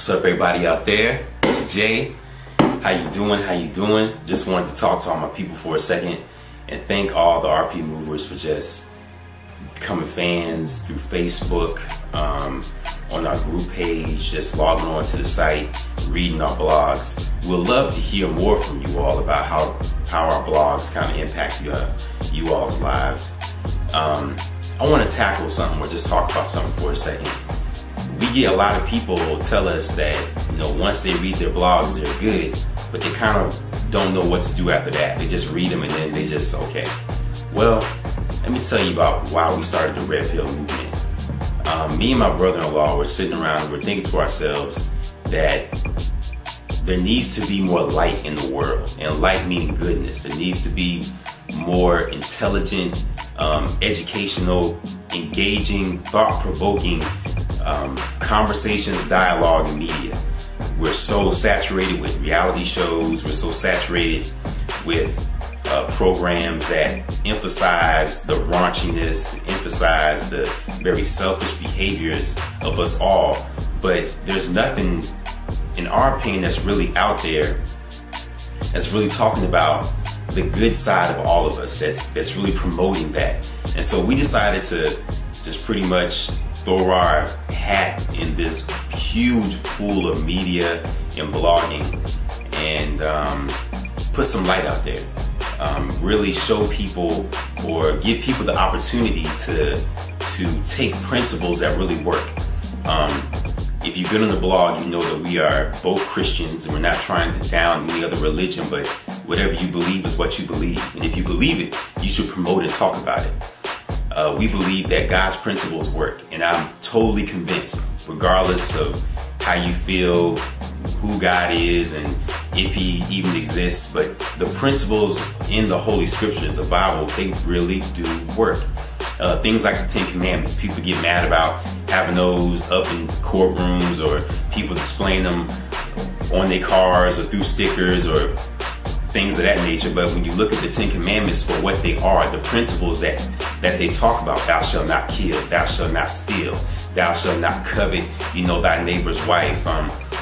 What's up, everybody out there? It's Jay. How you doing? How you doing? Just wanted to talk to all my people for a second and thank all the RP movers for just becoming fans through Facebook, on our group page, just logging on to the site, reading our blogs. We'd love to hear more from you all about how our blogs kind of impact you all's lives. I want to tackle something or just talk about something for a second. We get a lot of people tell us that, once they read their blogs, they're good, but they kind of don't know what to do after that. They just read them and then they just, okay. Well, let me tell you about why we started the Red Pill movement. Me and my brother-in-law were sitting around and we're thinking to ourselves that there needs to be more light in the world, and light meaning goodness. There needs to be more intelligent, educational, engaging, thought-provoking conversations, dialogue, and media. We're so saturated with reality shows. We're so saturated with programs that emphasize the raunchiness, emphasize the very selfish behaviors of us all. But there's nothing, in our opinion, that's really out there that's really talking about the good side of all of us, that's really promoting that. And so we decided to just pretty much throw our hat in this huge pool of media and blogging and put some light out there. Really show people or give people the opportunity to take principles that really work. If you've been on the blog, you know that we are both Christians and we're not trying to down any other religion, but whatever you believe is what you believe. And if you believe it, you should promote and talk about it. We believe that God's principles work, and I'm totally convinced, regardless of how you feel, who God is, and if He even exists, but the principles in the Holy Scriptures, the Bible, they really do work. Things like the Ten Commandments, people get mad about having those up in courtrooms or people displaying them on their cars or through stickers or things of that nature. But when you look at the Ten Commandments for what they are, the principles that they talk about: thou shalt not kill, thou shalt not steal, thou shalt not covet, thy neighbor's wife.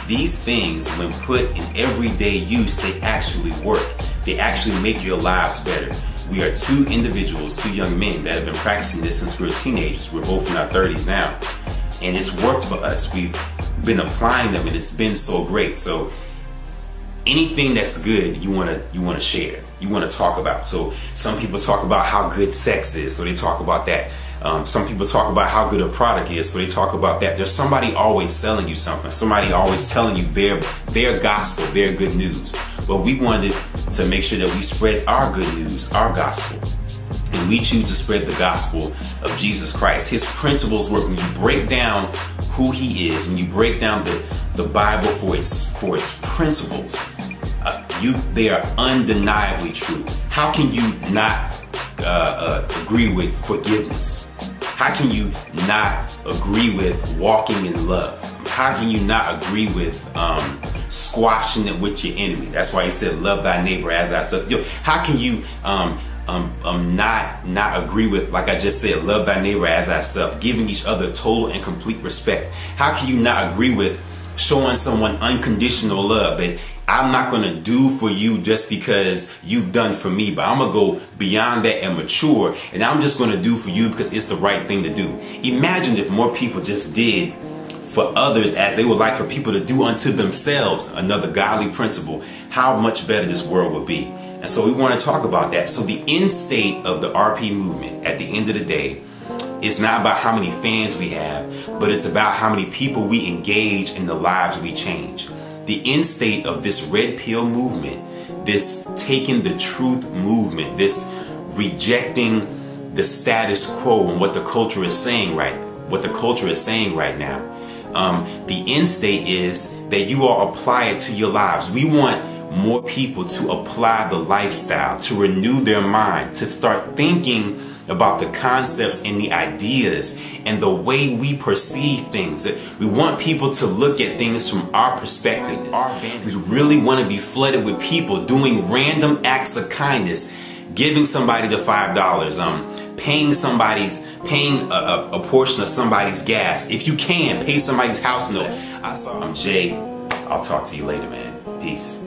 These things, when put in everyday use, they actually work. They actually make your lives better. We are two individuals, two young men that have been practicing this since we were teenagers. We're both in our 30s now. And it's worked for us. We've been applying them and it's been so great. So anything that's good, you want to share. You want to talk about. So some people talk about how good sex is, so they talk about that. Some people talk about how good a product is, so they talk about that. There's somebody always selling you something. Somebody always telling you their gospel, their good news. But we wanted to make sure that we spread our good news, our gospel. And we choose to spread the gospel of Jesus Christ. His principles work. When you break down who He is, when you break down the Bible for its principles, they are undeniably true. How can you not agree with forgiveness? How can you not agree with walking in love? How can you not agree with squashing it with your enemy? That's why He said, love thy neighbor as thyself. How can you not agree with, like I just said, love thy neighbor as thyself, giving each other total and complete respect? How can you not agree with showing someone unconditional love, that I'm not going to do for you just because you've done for me, but I'm going to go beyond that and mature, and I'm just going to do for you because it's the right thing to do? Imagine if more people just did for others as they would like for people to do unto themselves, another godly principle. How much better this world would be. And so we want to talk about that. So the end state of the RP movement at the end of the day, it's not about how many fans we have, but it's about how many people we engage in the lives we change. The end state of this Red Pill movement, this taking the truth movement, this rejecting the status quo and what the culture is saying right now. The end state is that you all apply it to your lives. We want more people to apply the lifestyle, to renew their mind, to start thinking about the concepts and the ideas and the way we perceive things. We want people to look at things from our perspective, our vantage. We really want to be flooded with people doing random acts of kindness, giving somebody the $5, paying somebody's paying a portion of somebody's gas. If you can, pay somebody's house note. I'm Jay. I'll talk to you later, man. Peace.